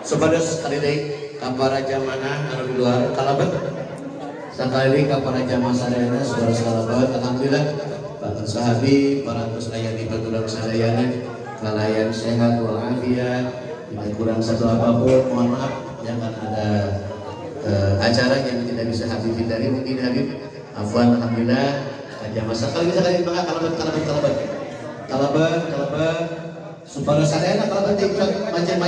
Supados kali deui ka para jamaah anu di luar kalaban. Sakali deui ka para jamaah sadayana saudara kalaban, alhamdulillah para sahabi, para tos aya di baturan sadayana kalayan sehat walafiat, tidak kurang satu apapun. Mohon maaf jangan ada acara yang tidak bisa Habib hindari, mungkin Habib afwan. Alhamdulillah jamaah sakali bangga kalaban supaya sadayana kalaban teh macam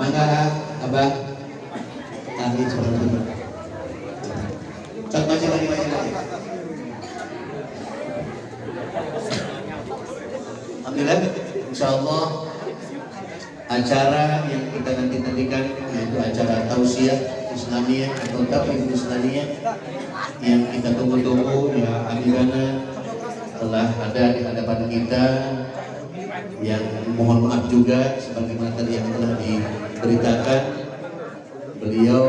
mangga abah tadi seperti itu cak macam lagi alhamdulillah insyaallah acara yang kita nantikan yaitu acara tausiah Islamiyah atau tafsir Islamiyah yang kita tunggu-tunggu ya Habibana telah ada di hadapan kita, yang mohon maaf juga sebagaimana tadi yang telah diberitakan, beliau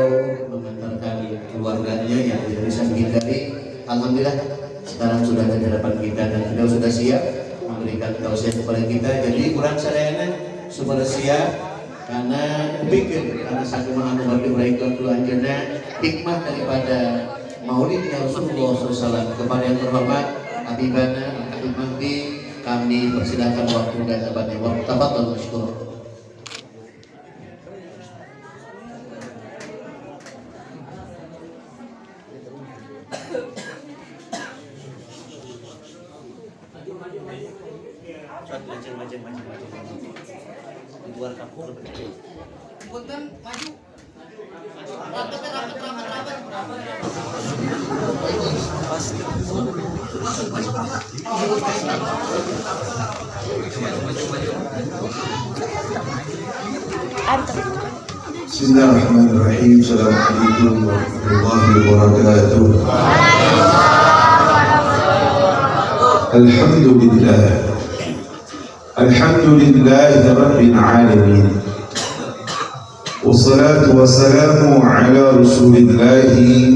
mengantarkan keluarganya yang tidak bisa dihindari. Alhamdulillah sekarang sudah ada di hadapan kita dan beliau sudah siap memberikan tausiah kepada kita. Jadi kurang sadayana supaya siap karena pikir karena sakumaha anu bagi mereka keluarganya hikmah daripada maulidnya Rasulullah SAW. Kepada yang terhormat Habibana Habib Mahdi, kami persilakan waktu dan tempatnya. Waktu tafadhol masykur. Di luar kampung. Punten maju. Rapat. Bismillahirrahmanirrahim. Assalamualaikum warahmatullahi wabarakatuh. Alhamdulillah rabbil alamin. Wassalatu wassalamu ala Rasulillah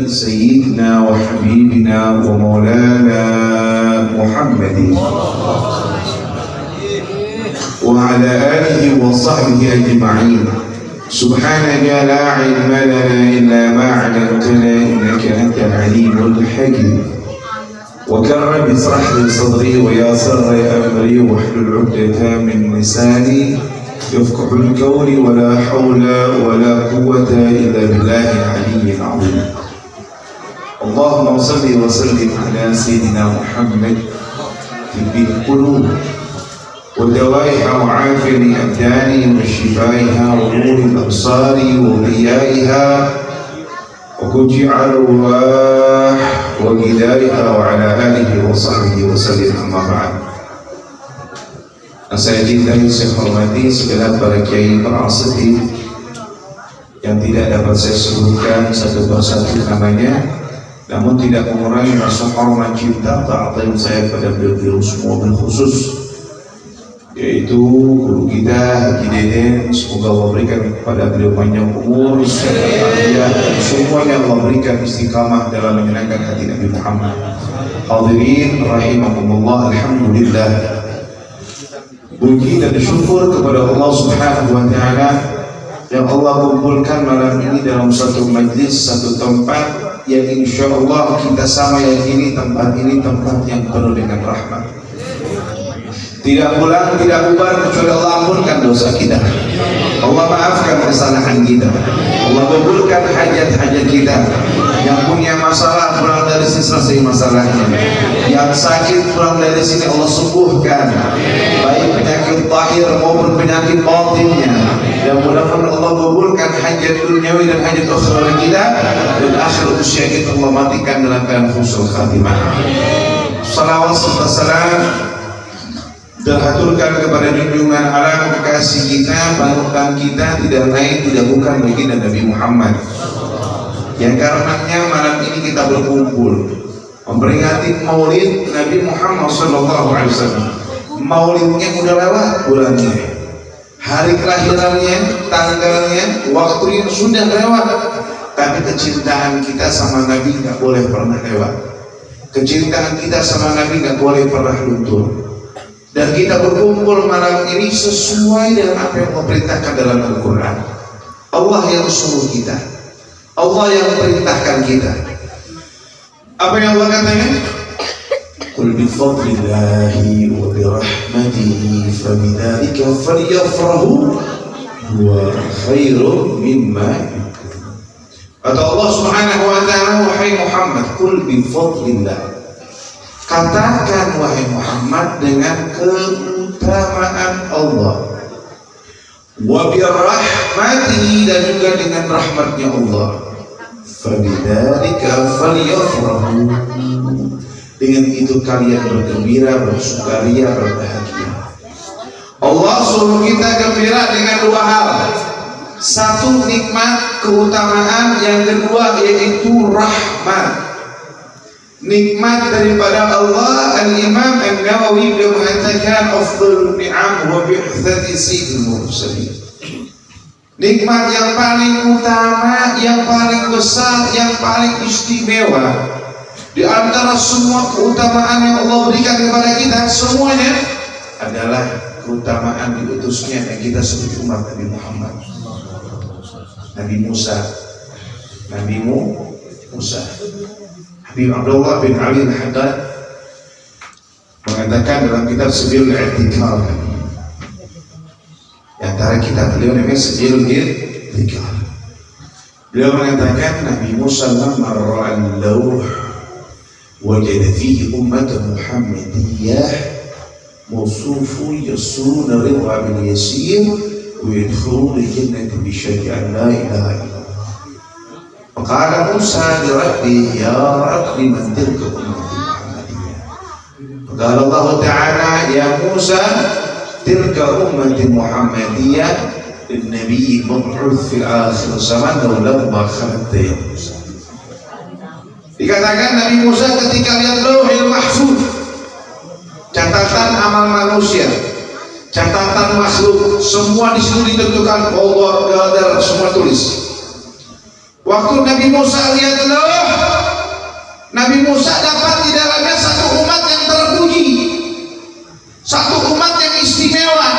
sayyidina wa habibina wa maulana Muhammadin wa ala alihi wa sahbihi ajma'in. Subhanaka la ilma lana illa ma 'allamtana innaka antal alimul hakim. Wa karrab israh li sadri wa yassir li amri wahlul 'uqdatam min lisani yafqahul qawli wa la hawla wa la quwwata illa billahil aliyyil 'azim. Allahumma shalli wa sallim ala sayyidina Muhammad tibbil qulub wa dawaiha wa 'afiyati abdani wa shifaiha wa nuril absari wa diyaiha wa kuji arwah wa gidaiha wa ala alihi wa sahbihi wa sallim. Amma ba'd. Saya cintai, saya hormati segala para kiai, para asatidz yang tidak dapat saya sebutkan satu persatu namanya, namun tidak mengurangi rasa hormat, cinta, ta'zim saya pada beliau semua khusus, yaitu guru kita Haji Deden. Semoga Allah berikan kepada beliau panjang umur, semua yang Allah berikan istiqamah dalam menyenangkan hati Nabi Muhammad. Hadirin rahimakumullah, alhamdulillah, puji dan syukur kepada Allah Subhanahu wa Ta'ala yang Allah kumpulkan malam ini dalam satu majlis, satu tempat yang insya Allah kita sama yakini tempat ini tempat yang penuh dengan rahmat. Tidak pulang, tidak bubar kecuali Allah ampunkan dosa kita, Allah maafkan kesalahan kita, Allah kabulkan hajat-hajat kita. Yang punya masalah pulang dari sini selesai masalahnya, yang sakit pulang dari sini Allah sembuhkan, baik penyakit zahir maupun penyakit batinnya. Dan mudah-mudahan Allah kabulkan hajat duniawi dan hajat akhirat kita, dan akhir usia kita Allah matikan dalam keadaan husnul khatimah. Salawat serta salam terhaturkan kepada junjungan alam kekasih kita, panutan kita, tidak lain tidak bukan baginda Nabi Muhammad, yang karenanya malam ini kita berkumpul memperingati Maulid Nabi Muhammad SAW. Maulidnya udah lewat bulannya, hari kelahirannya, tanggalnya, waktunya sudah lewat, tapi kecintaan kita sama Nabi nggak boleh pernah lewat. Kecintaan kita sama Nabi nggak boleh pernah luntur. Dan kita berkumpul malam ini sesuai dengan apa yang Allah perintahkan dalam Al-Quran. Allah yang suruh kita, Allah yang perintahkan kita. Apa yang Allah katakan? Qul bi fadlillahi wa bi rahmatihi fabidzalika falyafrahu huwa khairum mimma yajma'un. Kata Allah Subhanahu wa ta'ala, wahai Muhammad, qul bi fadlillah, katakan wahai Muhammad dengan keutamaan Allah, wa bi rahmatihi, dan juga dengan rahmatnya Allah, fabidzalika falyafrahu, dengan itu kalian bergembira, bersukaria, berbahagia. Allah suruh kita gembira dengan dua hal. Satu, nikmat, keutamaan. Yang kedua yaitu rahmat, nikmat daripada Allah. Al-Imam An-Nawawi beliau mengatakan afdhalun ni'am wa bi'tsati sayyidil mursalin. Nikmat yang paling utama, yang paling besar, yang paling istimewa di antara semua keutamaan yang Allah berikan kepada kita, semuanya adalah keutamaan diutusnya yang kita sebut umat Nabi Muhammad, Nabi Musa, Nabi Musa. Habib Abdullah bin Ali Al-Haddad mengatakan dalam kitab Sabilul I'tikar, di antara kitab beliau namanya Sabilul I'tikar, beliau mengatakan Nabi Musa lamma ra'al lawh wajada fihi ummatan Muhammadiyah mawsufun yasuruna ridha bil yasir wa yadkhuluna jannata bi syai'in la ilaha illallah. Faqala Musa li rabbi ya rabbi man tilka ummati Muhammadiyah. Faqala Allah ta'ala ya Musa tilka ummati Muhammadiyah an-nabiy mab'uts fil akhir zaman law lamma khalaqta ya Musa. Dikatakan Nabi Musa ketika lihat Lauhul Mahfuz, catatan amal manusia, catatan makhluk, semua di situ ditentukan Allah, qadar, semua tulis. Waktu Nabi Musa lihat Lauh, Nabi Musa dapat di dalamnya satu umat yang terpuji, satu umat yang istimewa,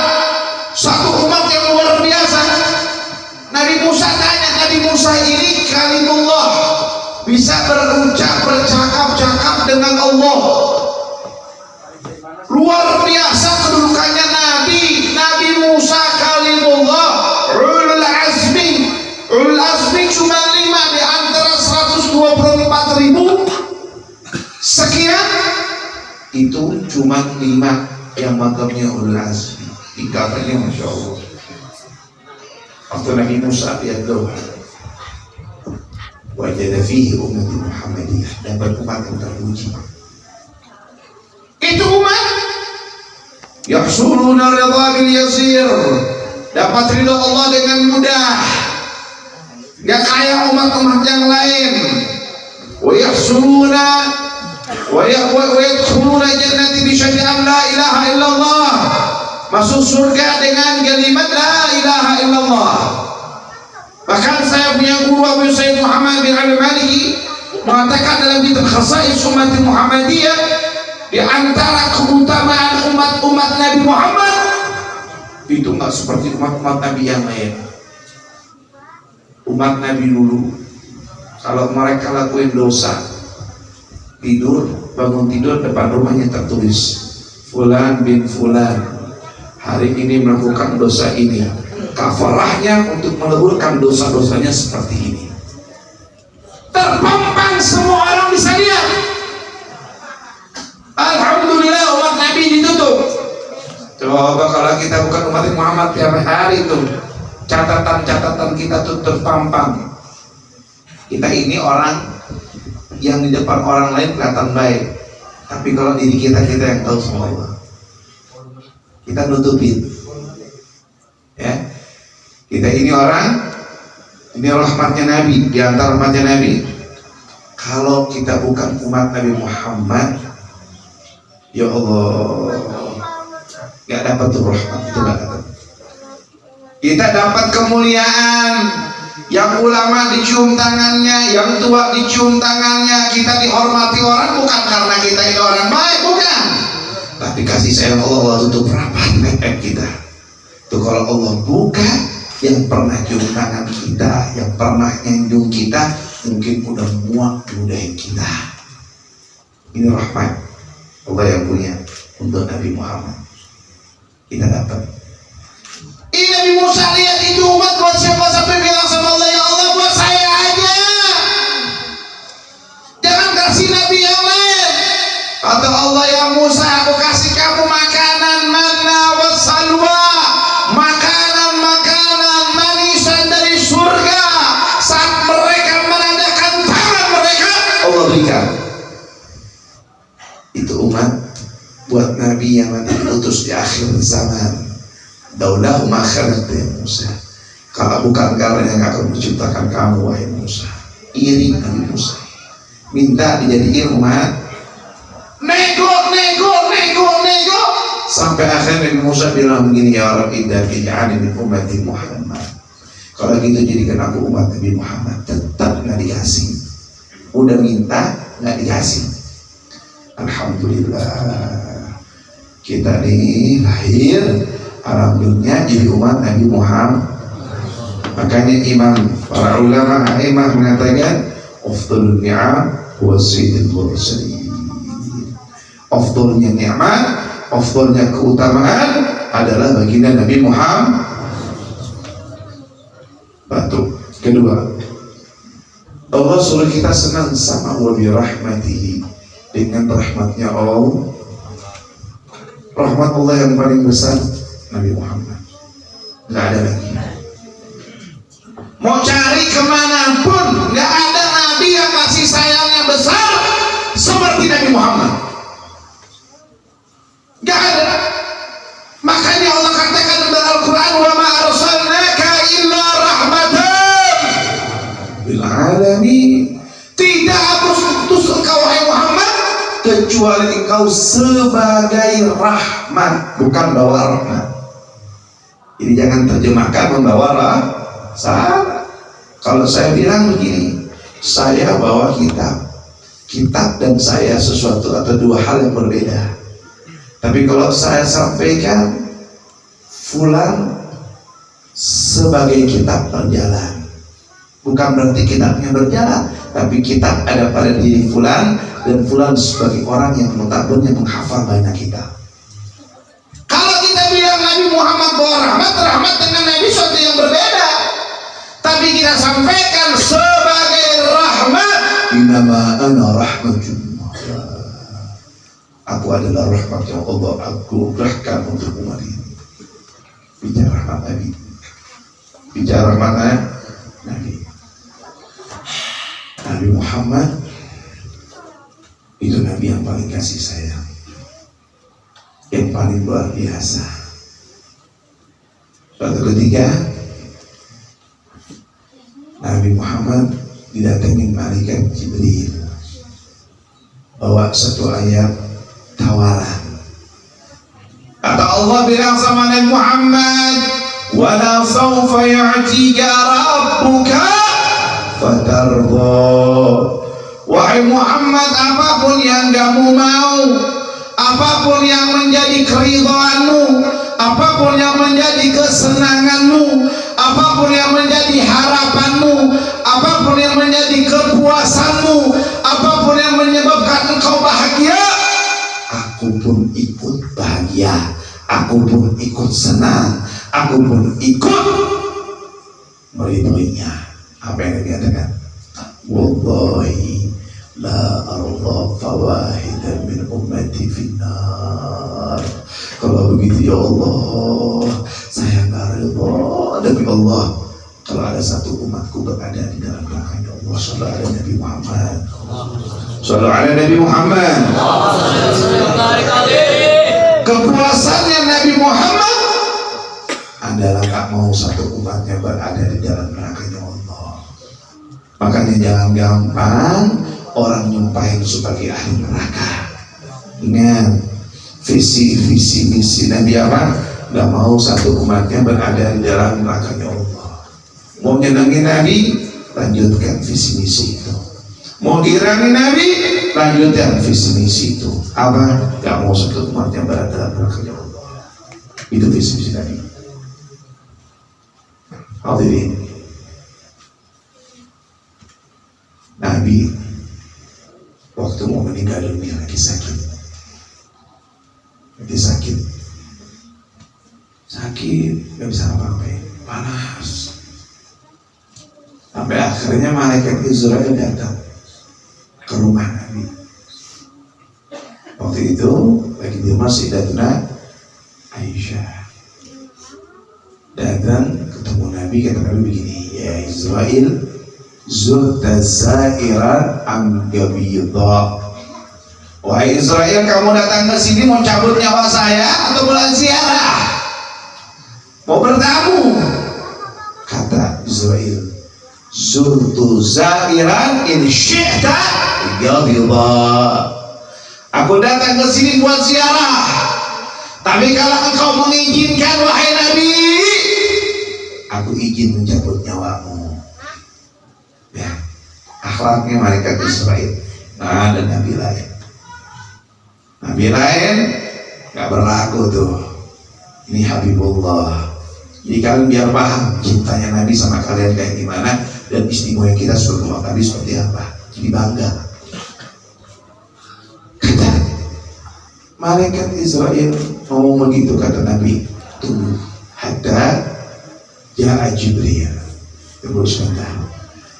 satu umat yang luar biasa. Nabi Musa tanya, Nabi Musa ini kalimullah, bisa berucap, bercakap-cakap dengan Allah. Luar biasa kedudukannya Nabi Musa kalimullah, ulul azmi. Ulul azmi cuma 5 di antara 124.000 sekian. Itu cuma 5 yang makamnya ulul azmi. Tingkatannya Masya Allah. Waktu Nabi Musa lihat doa, wajada fihi ummati Muhammadiyah, dapat umat yang terpuji. Itu umat yahsuruna ridha bil yasir, dapat ridha Allah dengan mudah, gak kayak umat-umat yang lain. Wa yahsuruna wa yadkhuluna jannati bi syai'in la ilaha illallah, masuk surga dengan kalimat la ilaha illallah. Bahkan saya punya guru Abu Sayyid Muhammad bin Al-Maliki mengatakan dalam kitab Khasa'is Umat Muhammadiyah, di antara keutamaan umat-umat Nabi Muhammad itu nggak seperti umat-umat Nabi yang lain. Umat Nabi dulu, kalau mereka lakuin dosa, tidur, bangun tidur, depan rumahnya tertulis Fulan bin Fulan hari ini melakukan dosa ini, kafarahnya untuk meleburkan dosa-dosanya seperti ini. Terpampang, semua orang bisa lihat. Alhamdulillah umat Nabi ditutup. Coba kalau kita bukan umat Muhammad, tiap hari itu catatan-catatan kita tuh terpampang. Kita ini orang yang di depan orang lain kelihatan baik, tapi kalau diri kita yang tahu sama Allah, kita nutupin. Ya, kita ini orang, ini rahmatnya Nabi, di antara rahmatnya Nabi. Kalau kita bukan umat Nabi Muhammad, ya Allah, gak dapat tuh rahmat itu, gak dapat. Kita dapat kemuliaan, yang ulama dicium tangannya, yang tua dicium tangannya, kita dihormati orang bukan karena kita ini orang baik, bukan, tapi kasih sayang Allah tutup rapat aib kita. Itu kalau Allah buka, yang pernah cium tangan kita, yang pernah nyanjung kita, mungkin udah muak ludahin kita. Ini rahmat Allah yang punya untuk Nabi Muhammad. Kita dapat. Ini Nabi Musa lihat itu umat buat siapa, sampai bilang sama Allah, ya Allah buat saya aja, jangan kasih Nabi yang lain. Kata Allah, ya Musa, aku kasih kamu makanan manna wa salwa, makanan manisan dari surga. Saat mereka menandakan tangan mereka, Allah berikan. Itu umat buat Nabi yang nanti diutus di akhir zaman. Daulah makhluk ya Musa, kalau bukan karena yang akan menciptakan kamu wahai Musa. Iri Nabi Musa, minta dijadiin umat, nego sampai akhirnya Nabi Musa bilang begini, ya Rabbi ij'alni min ummati Muhammad. Kalau gitu jadikan aku umat Nabi Muhammad. Tetap nggak dikasih, udah minta nggak dikasih. Alhamdulillah kita nih lahir alhamdulillah jadi umat Nabi Muhammad. Makanya para ulama imam mengatakan afdhalun ni'am wa sayyidul mursalin. Afdhalnya nikmat, afdhalnya keutamaan adalah baginda Nabi Muhammad. Batu kedua, Allah suruh kita senang sama wa bi rahmatihi, dengan rahmatnya Allah. Rahmat Allah yang paling besar Nabi Muhammad, nggak ada lagi. Mau cari kemanapun, nggak ada Nabi yang kasih sayangnya besar seperti Nabi Muhammad. Nggak ada. Makanya Allah katakan dalam Al-Quran, wa ma arsalnaka illa rahmatan lil alamin. Tidak aku utus engkau wahai Muhammad kecuali engkau sebagai rahmat, bukan bawa rahmat. Jadi jangan terjemahkan membawa salah. Kalau saya bilang begini, saya bawa kitab dan saya sesuatu atau dua hal yang berbeda. Tapi kalau saya sampaikan fulan sebagai kitab berjalan, bukan berarti kitabnya berjalan, tapi kitab ada pada diri fulan, dan fulan sebagai orang yang notabene menghafal banyak kitab. Kalau kita bilang Nabi Muhammad bawa rahmat dengan Nabi suatu yang berbeda, tapi kita sampaikan sebagai rahmat. Innama ana rahmatun, aku adalah rahmat yang Allah anugerahkan untuk umat ini. Bicara rahmat Nabi, bicara rahmat Nabi Muhammad. Itu Nabi yang paling kasih sayang, yang paling luar biasa. Suatu ketika Nabi Muhammad didatangi malaikat Jibril bawa satu ayat tawaran. Kata Allah bilang sama Nabi Muhammad, wala sawfa yu'tika rabbuka fatardha. Wahai Muhammad, apapun yang kamu mau, apapun yang menjadi keridhaanmu, apapun yang menjadi kesenanganmu, apapun yang menjadi harapanmu, apapun yang menjadi kepuasanmu, apapun yang menyebabkan engkau bahagia, aku pun ikut bahagia, aku pun ikut senang, aku pun ikut meridhoinya. Apa yang dikatakan? Wallahi la arda fawahidan min ummati finnar. Kalau begitu ya Allah, saya nggak rida, tapi Allah, kalau ada satu umatku berada di dalam neraka, ya Allah, sallallahu alaihi Nabi Muhammad, sallallahu alaihi Nabi Muhammad. Kepuasannya Nabi Muhammad adalah gak mau satu umatnya berada di dalam neraka, ya Allah. Makanya jangan gampang orang nyumpahin sebagai ahli neraka. Ingat, visi misi Nabi apa? Gak mau satu umatnya berada di dalam neraka, ya Allah. Mau nyenangin Nabi, lanjutkan visi misi itu. Mau dirahi Nabi, lanjutan visi misi itu apa? Gak mau satu umat yang berat dalam kerja Allah. Itu visi misi Nabi. Hadirin, Nabi waktu mau meninggal dunia lagi sakit, nggak bisa apa-apain, panas. Sampai akhirnya malaikat Israel datang ke rumah Nabi. Waktu itu lagi di rumah Sayyidatina Aisyah. Datang ketemu Nabi, kata Nabi begini, ya Israel, zurta zairan am gabidha. Wahai Israel, kamu datang ke sini mau cabut nyawa saya atau mau ziarah? Mau bertamu? Kata Israel, zurtu zairan in syi'ta gabidha. Aku datang ke sini buat ziarah. Tapi kalau engkau mengizinkan wahai Nabi, aku izin mencabut nyawamu. Ya, akhlaknya malaikat Israel. Nah, ada Nabi lain. Nabi lain gak berlaku tuh. Ini Habibullah. Jadi kalian biar paham cintanya Nabi sama kalian kayak gimana dan istimewa kita sebagai Nabi seperti apa. Jadi bangga. Kata malaikat Israel ngomong begitu, kata Nabi, tunggu hatta ja'a Jibril. Tunggu sebentar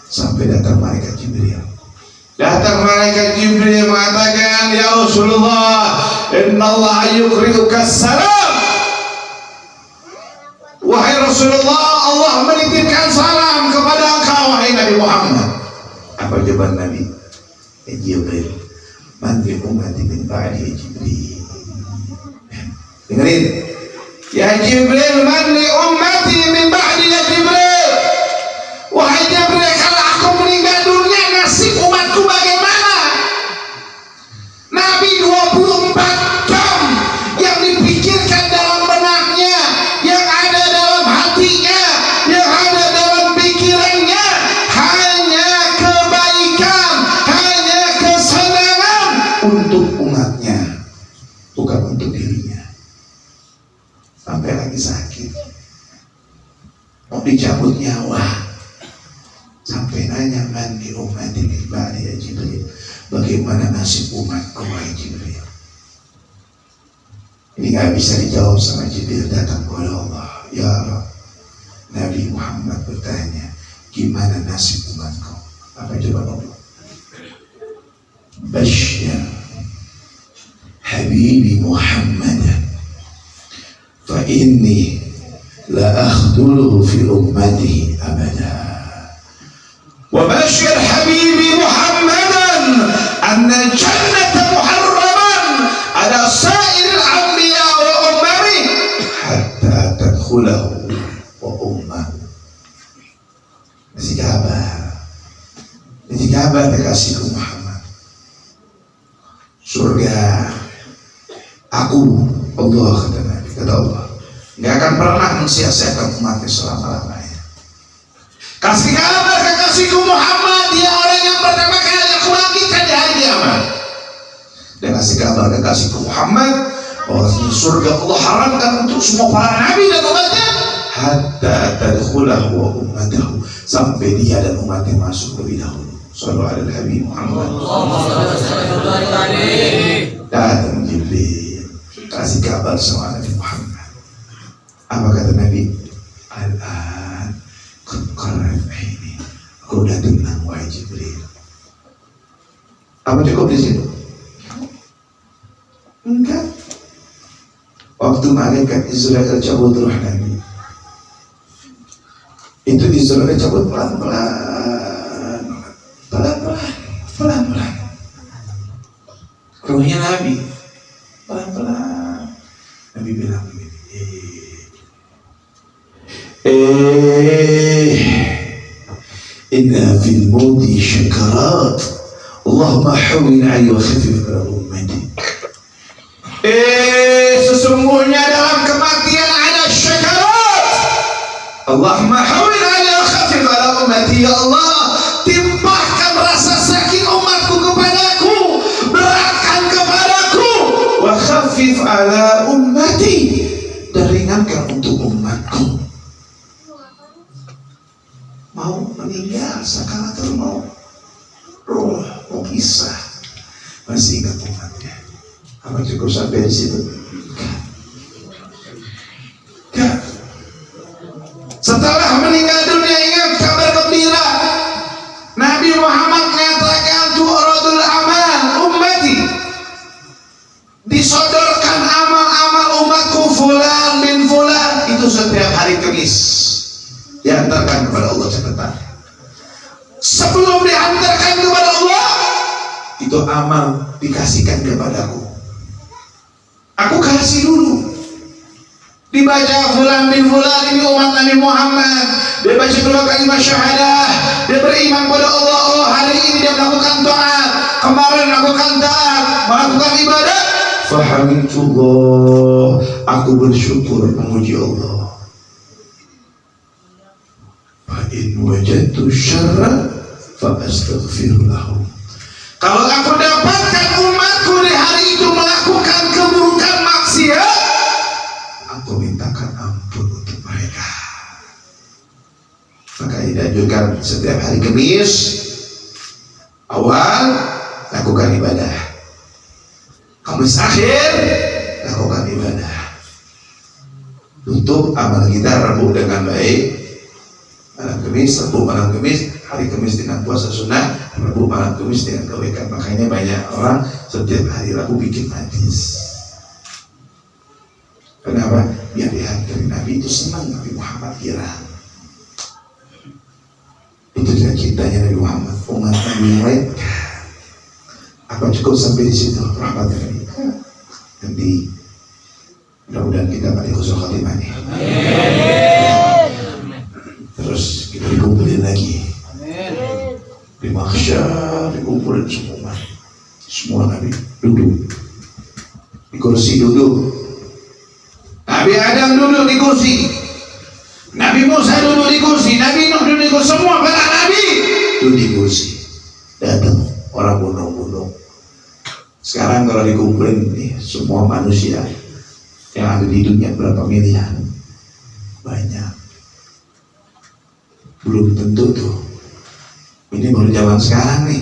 sampai datang malaikat Jibril. Datang malaikat Jibril mengatakan, ya Rasulullah, inna Allah yukri'uka salam. Wahai Rasulullah, Allah menitipkan salam kepada engkau wahai Nabi Muhammad. Apa jawaban Nabi? Ya Jibril, man bi ummati min ba'di Jibril. Dengerin, ya Jibril, man li ummati min ba'di ya Jibril. Wahai Jibril, kalau aku meninggal dunia, nasib umatku bagaimana? Nabi 24 jam yang dipikirkan dalam benaknya, yang ada dalam hatinya, yang ada dalam pikirannya, hanya kebaikan, hanya kesenangan untuk umatnya, bukan untuk dirinya. Sampai lagi sakit, mau dicabut nyawa, sampai nanya, man di ummati min ba'di ya Jibril, bagaimana nasib umatku wahai Jibril? Ini gak bisa dijawab sama Jibril. Datang kepada Allah, ya Allah, Nabi Muhammad bertanya, gimana nasib umatku? Apa jawaban Allah? Basyir Habibi Muhammadan fa inni la akhduluhu fi ummatihi abada. Wa basyir Habibi Muhammadan anna jannata muharraman ala sa'iril anbiya wa ummami hatta tadkhulahu wa ummahu. Kasih kabar kekasihku Muhammad, surga aku, Allah, kata Allah, nggak akan pernah mensia-siakan umatnya selama-lamanya. Kasih kabar kekasihku Muhammad, dia orang yang pertama kali aku bangkitkan di hari kiamat. Dan kasih kabar kekasihku Muhammad bahwa surga Allah haramkan untuk semua para nabi dan umatnya hatta tadkhulahu wa ummatahu, sampai dia dan umatnya masuk lebih dahulu. Sallallahu alaihi Habib Muhammad. Datang Jibril kasih kabar sama Nabi Muhammad. Apa kata Nabi? Al-an qarrab ini, aku udah tenang wahai Jibril. Apa cukup di situ? Enggak. Waktu malaikat Israel cabut ruh Nabi, itu Israel cabut pelan-pelan. Ruhnya Nabi pelan-pelan. Nabi bilang begini, inna fil mauti syakarat, Allahumma hawwin 'alaihi wa khaffif ala ummati. Sesungguhnya dalam kematian ada syakarat, Allahumma hawwin 'alaihi wa khaffif ala ummati. Ya Allah, timpahkan rasa sakit umatku kepadaku ala ummati, dan ringankan untuk umatku. Mau meninggal sakaratul maut, roh mau pisah, masih ingat umatnya. Apa cukup sampai di situ? Kan? Setelah meninggal dunia, ingat kabar gembira. Nabi Muhammad mengatakan tu'radul amal ummati, disodorkan amal-amal umatku fulan bin fulan, itu setiap hari Kamis diantarkan kepada Allah. Catatan, sebelum diantarkan kepada Allah, itu amal dikasihkan kepadaku. Aku kasih dulu. Dibaca fulan bin fulan, ini umat Nabi Muhammad. Dia baca 2 kalimat syahadah, dia beriman pada Allah. Oh, hari ini dia melakukan taat, kemarin melakukan taat, melakukan ibadah. Fahamidullah, aku bersyukur memuji Allah. Fa in wajadtu syarra fa astaghfirullah. Kalau aku dapatkan umatku di hari itu melakukan keburukan maksiat, aku mintakan ampun untuk mereka. Maka dianjurkan setiap hari Kamis awal lakukan ibadah, Kamis akhir lakukan ibadah, tutup amal kita Rabu dengan baik. Malam Kamis, Rabu malam Kamis, hari Kamis dengan puasa sunnah, Rabu malam Kamis dengan kebaikan. Makanya banyak orang setiap hari Rabu bikin majlis. Kenapa? Biar lihat dari Nabi itu senang Nabi Muhammad kira. Itu dia cintanya Nabi Muhammad. Umat Nabi yang lain, apa cukup sampai di situ? Rahmatnya Nabi. Nanti mudah-mudahan kita pada husnul khatimah nih. Terus kita dikumpulin lagi. Di mahsyar dikumpulin semua Nabi duduk di kursi duduk. Nabi Adam duduk di kursi, Nabi Musa duduk di kursi, Nabi Nuh duduk di kursi, semua para nabi duduk di kursi. Datang orang gunung-gunung. Sekarang kalau dikumpulin nih semua manusia yang ada di dunia berapa miliar? Banyak. Belum tentu tuh. Ini baru zaman sekarang nih,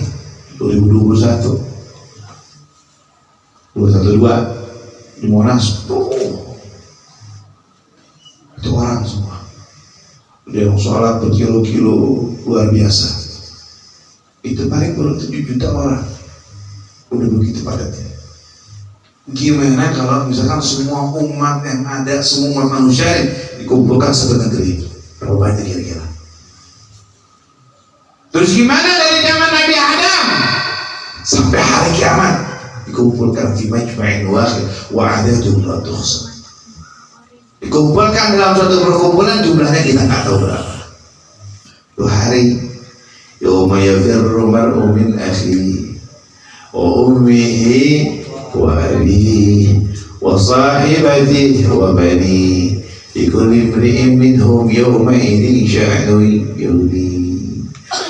2021, 212 di Monas. Itu orang semua. Dia yang sholat berkilo-kilo luar biasa. Itu paling baru 7 juta orang. Udah begitu padatnya. Gimana kalau misalkan semua umat yang ada, semua umat manusia dikumpulkan satu negeri? Berapa banyak kira-kira? Terus gimana dari zaman Nabi Adam sampai hari kiamat dikumpulkan di majma'in wahid wa adadun la tuhsa. Dikumpulkan dalam suatu perkumpulan, jumlahnya kita nggak tahu berapa. 2 hari. Yauma yafirru mar'u min akhihi wa ummihi wa abihi wa sahibatihi wa banihi likulli imri'in minhum yawma idzin sya'nun yughnihi.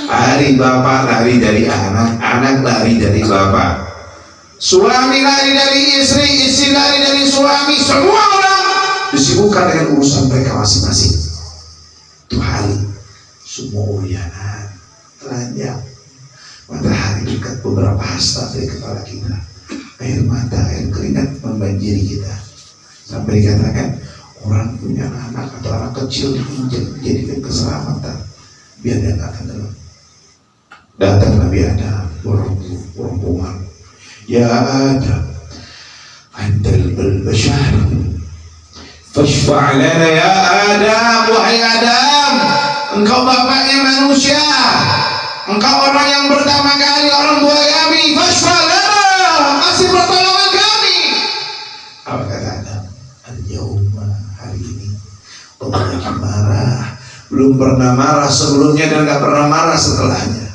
Hari bapak lari dari anak, anak lari dari bapak, suami lari dari istri, istri lari dari suami. Semua orang disibukkan dengan urusan mereka masing-masing. Itu hari semua uyanan, telanjang, matahari dekat beberapa hasta dari kepala kita, air mata, air keringat membanjiri kita, sampai dikatakan orang punya anak atau anak kecil dijadikan keselamatan biar dia nggak tenggelam. Datang Nabi Adam berhubungan, ya Adam, antal bashar, fashfa' lana ya Adam. Wahai Adam, engkau bapaknya manusia, engkau orang yang pertama kali orang tua kami. Fashfa' lana, kasih pertolongan kami. Apa kata Adam? Al-yawma, hari ini Allah lagi marah. Belum pernah marah sebelumnya dan gak pernah marah setelahnya.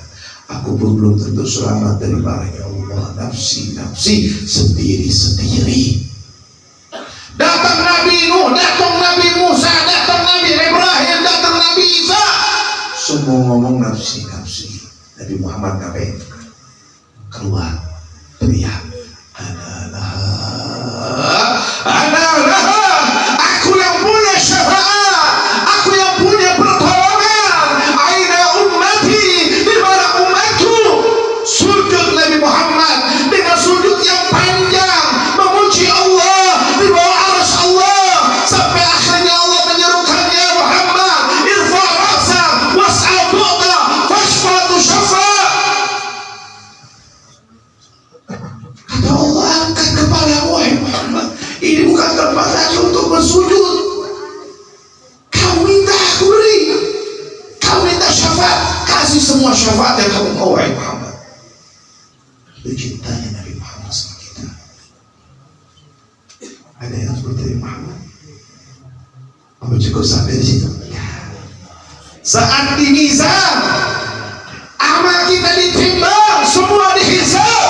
Aku pun belum tentu selamat dari marahnya Allah. Nafsi, nafsi, sendiri-sendiri. Datang Nabi Nuh, datang Nabi Musa, datang Nabi Ibrahim, datang Nabi Isa. Semua ngomong nafsi, nafsi. Nabi Muhammad ngapain? Keluar, teriak, kasih semua syafaat yang kamu mau, wahai Muhammad. Itu cintanya Nabi Muhammad sama kita. Ada yang seperti Nabi Muhammad? Apa cukup sampai di situ? Saat di mizan, amal kita ditimbang, semua dihisab.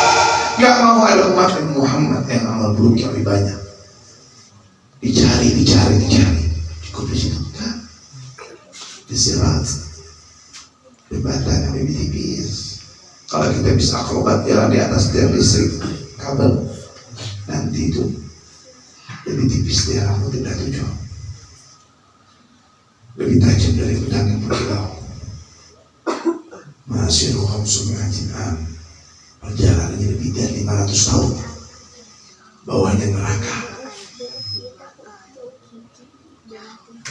Gak mau ada umat Nabi Muhammad yang amal buruk yang lebih banyak. Dicari. Cukup di situ kan? Di sirat, jembatan yang lebih tipis. Kalau kita bisa akrobat jalan di atas tiang listrik, kabel, nanti itu lebih tipis dari rambut tidak 7. Lebih tajam dari pedang yang berkilau. Masyiru khamsumi'atin am. Perjalanannya lebih dari 500 tahun. Bawahnya neraka.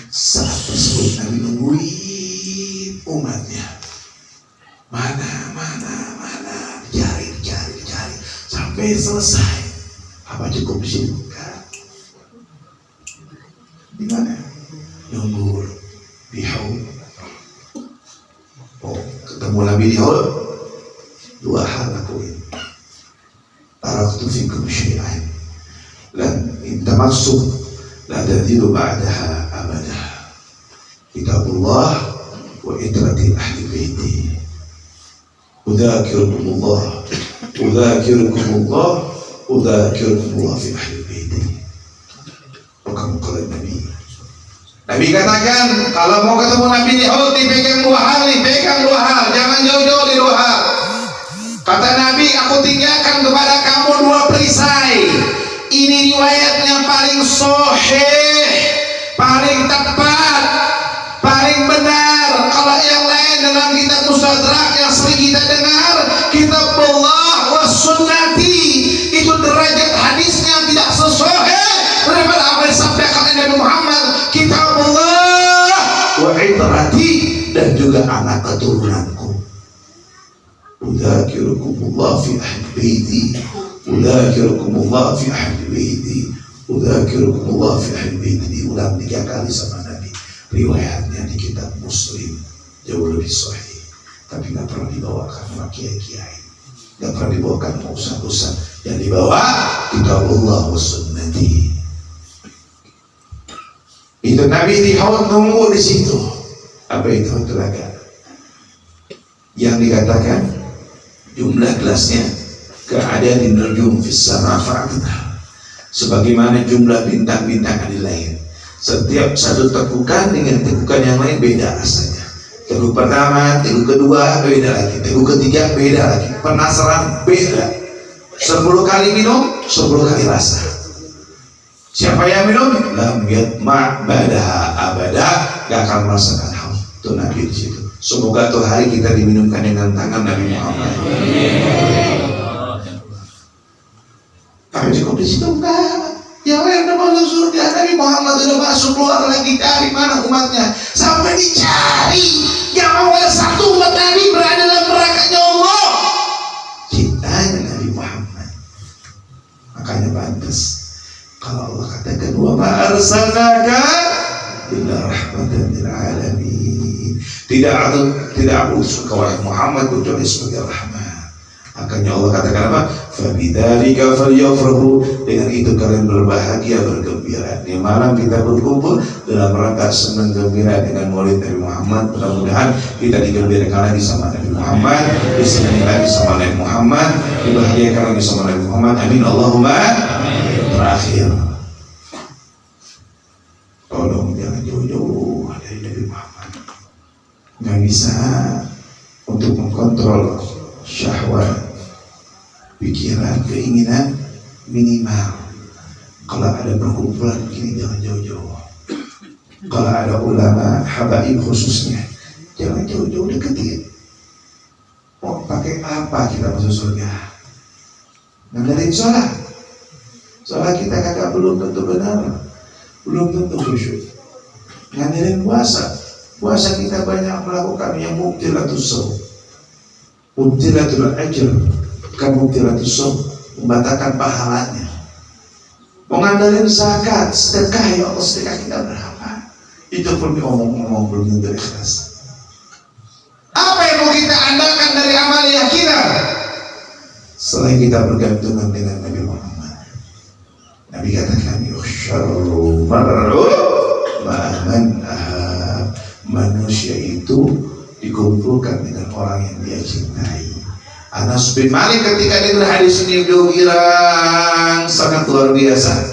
Saat tersebut Nabi nungguin umatnya. Mana dicari sampai selesai. Apa cukup di sini? Di mana? Nunggu di haul. Oh, ketemu Nabi di haul. 2 hal lakuin. Taraktu fikum syai'an lan intamassuk la tadilu ba'daha abadah. Kitabullah wa itrati ahli baiti. Udzakirukumullah fi ahli baiti. Kamu kalau Nabi katakan, kalau mau ketemu Nabi di Uhud, dipegang 2 hal, jangan jauh-jauh di 2 hal. Kata Nabi, aku tinggalkan kepada kamu 2 perisai. Ini riwayatnya paling sahih, paling tepat, paling benar. Kalau yang lain dalam kitab Mustadrak yang sering kita dengar, kitabullah was sunnati, itu derajat hadisnya tidak sesuai daripada apa yang disampaikan oleh Nabi Muhammad. Kitabullah wa itrati, dan juga anak keturunanku. Udzakirukumullah fi ahli baiti. Udzakirukumullah fi ahli baiti. Udzakirukumullah fi ahli baiti. Diulang 3 kali sama Nabi. Riwayatnya di kitab Muslim jauh lebih sahih, tapi nggak pernah dibawakan sama kiai-kiai, nggak pernah dibawakan sama ustaz-ustaz. Yang dibawa kitabullah wa sunnati. Itu Nabi di haud nunggu di situ. Apa itu telaga? Yang dikatakan jumlah gelasnya keadaan di nujum fis sama fa'adah, sebagaimana jumlah bintang-bintang di langit. Setiap satu tegukan dengan tegukan yang lain beda rasanya. Teguk pertama, teguk kedua beda lagi, teguk ketiga beda lagi. Penasaran beda. 10 kali minum, 10 kali rasa. Siapa yang minum? Lam yatma' badaha abada, gak akan merasakan haus. Itu Nabi di situ. Semoga tuh hari kita diminumkan dengan tangan Nabi Muhammad. Tapi cukup di situ enggak. Yang lain udah masuk surga, Nabi Muhammad udah masuk, keluar lagi, cari mana umatnya. Sampai dicari, yang mau ada 1 umat Nabi berada dalam nerakanya Allah. Cintanya Nabi Muhammad. Makanya pantas kalau Allah katakan wa ma arsalnaka illa rahmatan lil alamin. Tidak aku utus kau Muhammad kecuali sebagai rahmat. Makanya Allah katakan apa? Fabidzalika falyafrahu, dengan itu kalian berbahagia, bergembira. Di malam kita berkumpul dalam rangka senang gembira dengan maulid Nabi Muhammad. Mudah-mudahan kita digembirakan lagi sama Nabi Muhammad, disenangi lagi sama Nabi Muhammad, dibahagiakan lagi sama Nabi Muhammad. Amin Allahumma amin. Terakhir, tolong jangan jauh-jauh dari Nabi Muhammad. Nggak bisa untuk mengkontrol syahwat, pikiran, keinginan minimal. Kalau ada perkumpulan begini jangan jauh-jauh. Kalau ada ulama habaib khususnya jangan jauh-jauh, deketin. Mau pakai apa kita masuk surga? Ngandelin sholat. Sholat kita kagak belum tentu benar, belum tentu khusyuk. Ngandelin puasa. Puasa kita banyak melakukan yang mubtilatus shaum, mubtilatul ajr, bukan mubtilatus shaum, membatalkan pahalanya. Mengandalkan zakat, sedekah, ya Allah sedekah kita berapa? Itu pun ngomong-ngomong belum tentu ikhlas. Apa yang mau kita andalkan dari amaliyah kita selain kita bergantungan dengan Nabi Muhammad. Nabi katakan yuhsyarul mar'u ma'aman manusia itu dikumpulkan dengan orang yang dia cintai. Anas bin Malik ketika dengar hadis ini beliau girang sangat luar biasa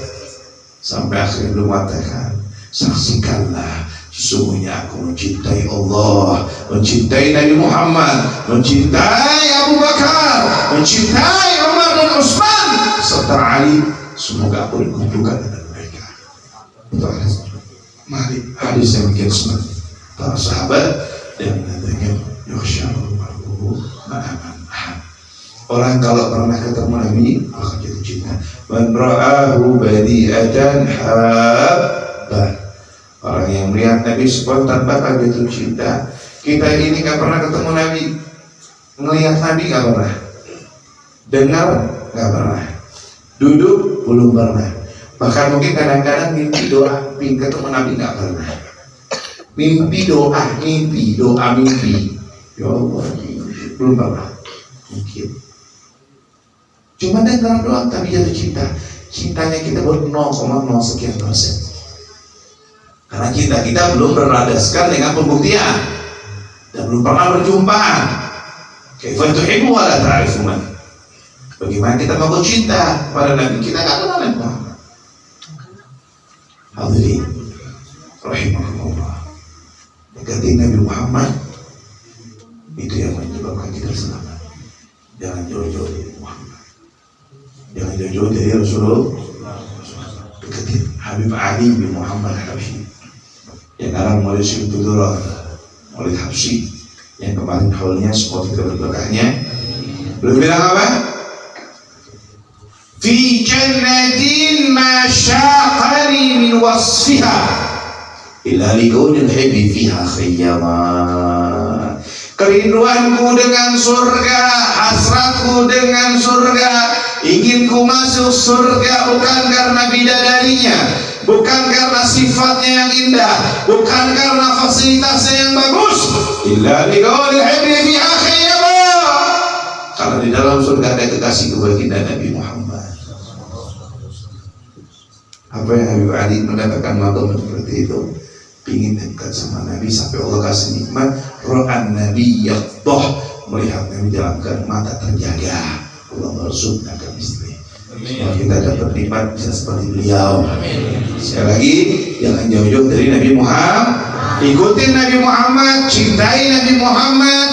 sampai akhirnya beliau mengatakan, saksikanlah sesungguhnya aku mencintai Allah, mencintai Nabi Muhammad, mencintai Abu Bakar, mencintai Umar dan Utsman serta Ali. Semoga aku dikumpulkan dengan mereka. Betul Mari hadis yang bikin senang para sahabat dan mengatakan yuhsyarul mar'u ma'aman. Orang kalau pernah ketemu Nabi akan jatuh cinta. Man ra'ahu badi'atan habbah. Orang yang melihat Nabi spontan bakal jatuh cinta. Kita ini gak pernah ketemu Nabi, ngelihat Nabi gak pernah, dengar gak pernah, duduk belum pernah. Bahkan mungkin kadang-kadang mimpi doa pingin ketemu Nabi gak pernah. Mimpi doa, mimpi. Ya Allah, belum pernah. Mungkin cuma dengar doang tapi jatuh cinta. Cintanya kita baru 0,0 sekian persen. Karena kita belum berladaskan dengan pembuktian dan belum pernah berjumpaan. Kaifa tuhibbu wa la ta'rifu man. Bagaimana kita mau cinta pada Nabi kita enggak kenal Nabi Muhammad. Hadirin rahimahullah. Dekati Nabi Muhammad itu yang menyebabkan kita selamat. Jangan jauh-jauh dari Muhammad. Jangan jauh-jauh dari Rasulullah. Dekati Habib Ali bin Muhammad Habsyi yang sekarang mulai Syibtudurah oleh Habsyi yang kemarin haulnya semua kita berkahnya. Belum bilang apa? Fi jannatin ma syaqani min wasfiha illa liqaulil hibbi fiha khayyama. Kerinduanku dengan surga, hasratku dengan surga, ingin ku masuk surga bukan karena bidadarinya, bukan karena sifatnya yang indah, bukan karena fasilitasnya yang bagus. Illa liqaulil hibbi fiha khayyama. Karena di dalam surga ada kekasih kebaginda Nabi Muhammad. Apa yang Habib Ali mendapatkan maqam seperti itu? Pingin dekat sama Nabi sampai Allah kasih nikmat. Ra'an Nabi yaqdah, melihat Nabi dalam keadaan mata terjaga. Allah merzuqna kamitsli. Semoga kita dapat nikmat bisa seperti beliau. Sekali lagi, jangan jauh-jauh dari Nabi Muhammad. Ikutin Nabi Muhammad, cintai Nabi Muhammad,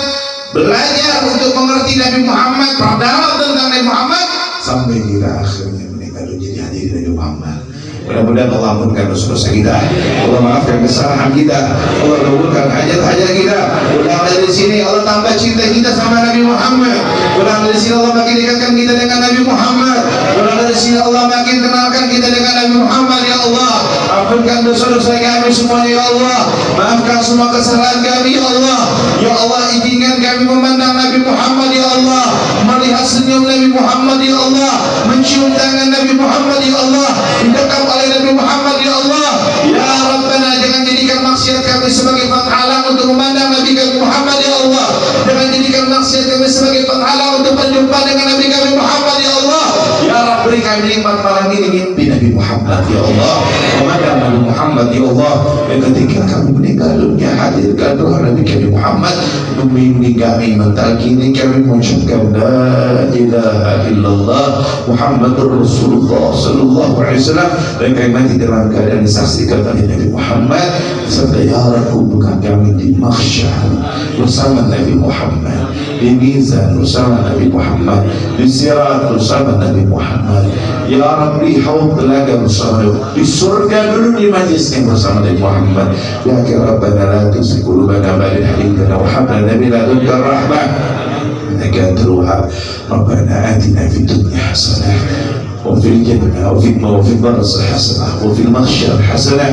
belajar untuk mengerti Nabi Muhammad, perdalam tentang Nabi Muhammad sampai kita akhirnya meninggal menjadi hadirin Nabi Muhammad. Mudah-mudahan Allah ampunkan dosa-dosa kita, Allah maafkan kesalahan kita, Allah kabulkan hajat-hajat kita. Pulang dari sini Allah tambah cinta kita sama Nabi Muhammad. Pulang dari sini Allah makin dekatkan kita dengan Nabi Muhammad. Pulang dari sini Allah makin kenalkan kita dengan Nabi Muhammad. Ya Allah, ampunkan dosa-dosa kami semuanya. Ya Allah, maafkan semua kesalahan kami. Ya Allah, ya Allah, izinkan kami memandang Nabi Muhammad. Ya Allah, melihat senyum Nabi Muhammad. Ya Allah, mencium tangan Nabi Muhammad. Ya Allah, didekap oleh Nabi Muhammad. Ya Allah, ya Rabbana, jangan jadikan maksiat kami sebagai penghalang untuk memandang Nabi kami Muhammad. Ya Allah, jangan jadikan maksiat kami sebagai penghalang untuk berjumpa dengan Nabi kami Muhammad. Ya Allah, ya Rabb, beri kami nikmat malam ini mimpi Nabi Muhammad. Ya Allah, memandang Nabi Muhammad. Ya Allah, dan ketika kami meninggal dunia hadirkan roh Nabi kami Muhammad, membimbing kami, mentalkini kami mengucapkan la ilaha illallah Muhammadur Rasulullah sallallahu alaihi wasallam, dan kami mati dalam keadaan disaksikan oleh Nabi Muhammad serta ya Rabbi bukan kami di mahsyar bersama Nabi Muhammad, di mizan bersama Nabi Muhammad, di sirat bersama Nabi Muhammad. Ya Rabbi, haud telaga bersama, di surga dulu di majlisnya bersama Nabi Muhammad. Ya Rabbana la tuzigh qulubana ba'da idh hadaytana wa hab lana min ladunka rahmah innaka antal wahhab. Rabbana atina fid dunya hasanah وفي الجنة وفي البرزخ حسنة وفي المحشر حسنة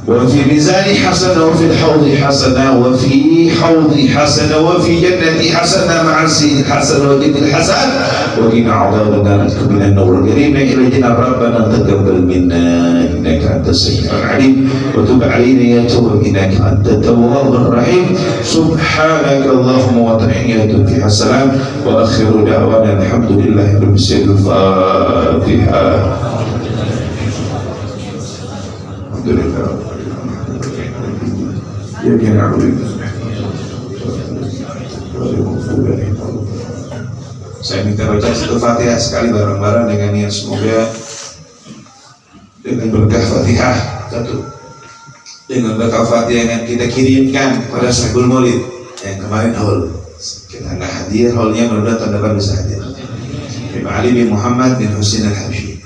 وفي ميزان حسنة وفي الحوض حسنة وفي حوض حسنة وفي جنة حسنة مع السيد الحسن وجد الحسن وقنا عذاب النار من النور قريبنا إلى جنة ربنا تقبل منا إنك أنت السميع العليم وتب علينا يا تواب إنك أنت التواب الرحيم سبحانك اللهم وتحياتك فيها السلام وآخر دعوانا الحمد لله رب العالمين. الفاتحة. الحمد لله يا نعبد. Saya minta baca satu Fatihah sekali bareng-bareng dengan niat semoga dengan berkah Fatihah satu, dengan berkah Fatihah yang kita kirimkan kepada Sahibul Maulid yang kemarin haul kita nggak hadir, haulnya mudah-mudahan tahun depan bisa hadir. Habib Ali bin Muhammad bin Husain Al-Habsyi,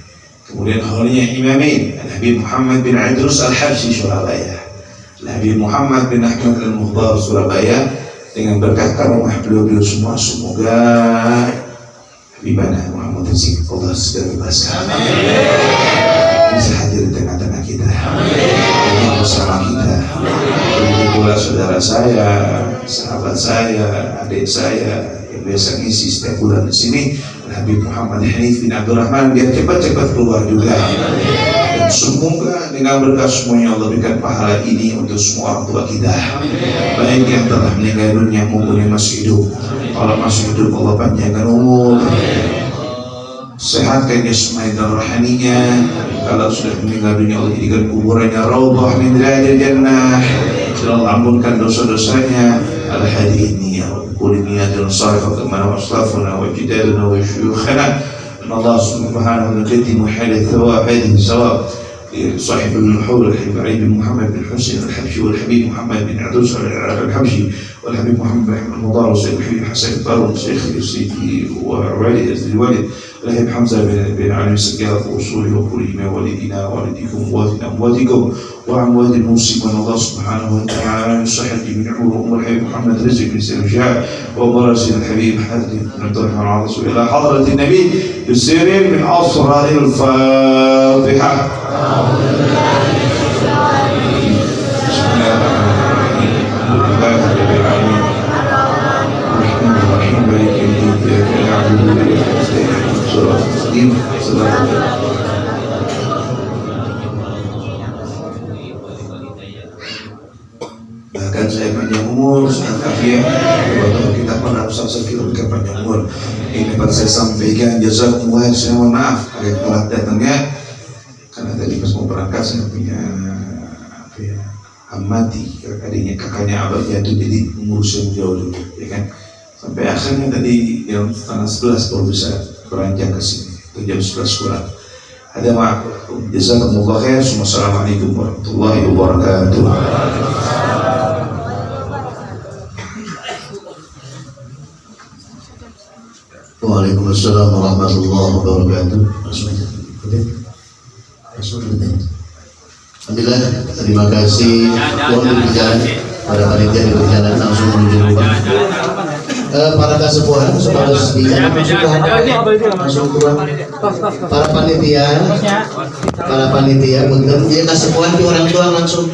kemudian haulnya Imamain Habib Muhammad bin Idrus Al-Habsyi Surabaya, Habib Muhammad bin Ahmad Al-Mukhtar Surabaya. Dengan berkah karamah beliau semua semoga Habibana Muhammad Rizki Allah segera bebaskan, bisa hadir di tengah-tengah kita, Allah bersama kita. Begitu pula saudara saya, sahabat saya, adik saya yang biasa ngisi setiap bulan di sini, Habib Muhammad Hanif bin Abdurrahman, biar cepat-cepat keluar juga. Dan semoga dengan berkah semuanya Allah berikan pahala ini untuk semua orang tua kita, baik yang telah meninggal dunia maupun yang masih hidup. Kalau masih hidup Allah panjangkan umur, sehatkan jasmani dan rohaninya. Kalau sudah meninggal dunia Allah jadikan kuburannya raudhah min riyadil jannah. Allah ampunkan dosa-dosanya. Al-hadi ini ya kulli niyatin salihah kama aslafuna wa jidaluna wa syuyukhana. Allah subhanahu wa ta'ala muhal thawab hadhihi sawab صاحب الحول الحبيب علي بن محمد بن حسين الحبشي والحبيب محمد بن عدوس الحبشي والحبيب محمد بن احمد المضار والسيد الحبيب حسين الطارق الشيخ السيدي ووالد الوالد الحبيب حمزه بن علي السجاد واصوله وكل والدينا والديكم وامواتنا امواتكم واموات المسلمين. الله سبحانه وتعالى الصحه من عمر ام الحبيب محمد رزق بن سلمجاء وبرز الحبيب حاتم بن عبد الرحمن العاصي الى حضره النبي بسر من اسرار الفاتحه. Bahkan saya panjang umur, sehat afiat, waktu kita pernah usah kira panjang umur. Ini dapat saya sampaikan, jazakumullah, saya mohon maaf agak telat datangnya karena tadi pas mau berangkat saya punya amati kakaknya abang jatuh, jadi ngurusnya jauh dulu, ya kan. Sampai akhirnya tadi jam 10:30 baru bisa beranjak ke sini, jam 11 kurang. Ada maaf. Jazakumullah khair. Assalamualaikum warahmatullahi wabarakatuh. Waalaikumsalam warahmatullahi wabarakatuh. Alhamdulillah, terima kasih untuk berjalan pada panitia di berjalan langsung menuju rumah. Para kasepuhan harus di langsung keluar. Para panitia, mungkin dia kasepuhan di orang tua langsung.